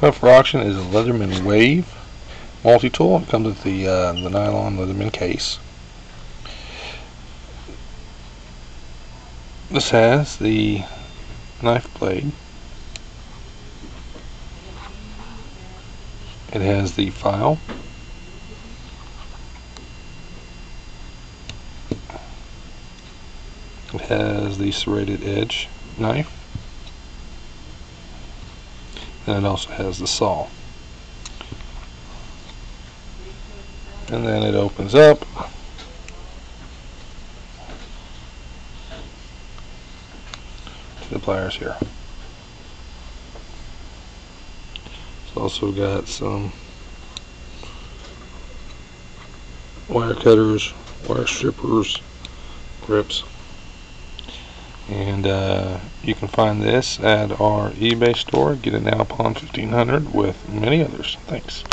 Up for auction is a Leatherman Wave multi-tool. It comes with the nylon Leatherman case. This has the knife blade. It has the file. It has the serrated edge knife. And it also has the saw. And then it opens up. To the pliers here. It's also got some wire cutters, wire strippers, grips. And you can find this at our eBay store. Get it now upon $1,500 with many others. Thanks.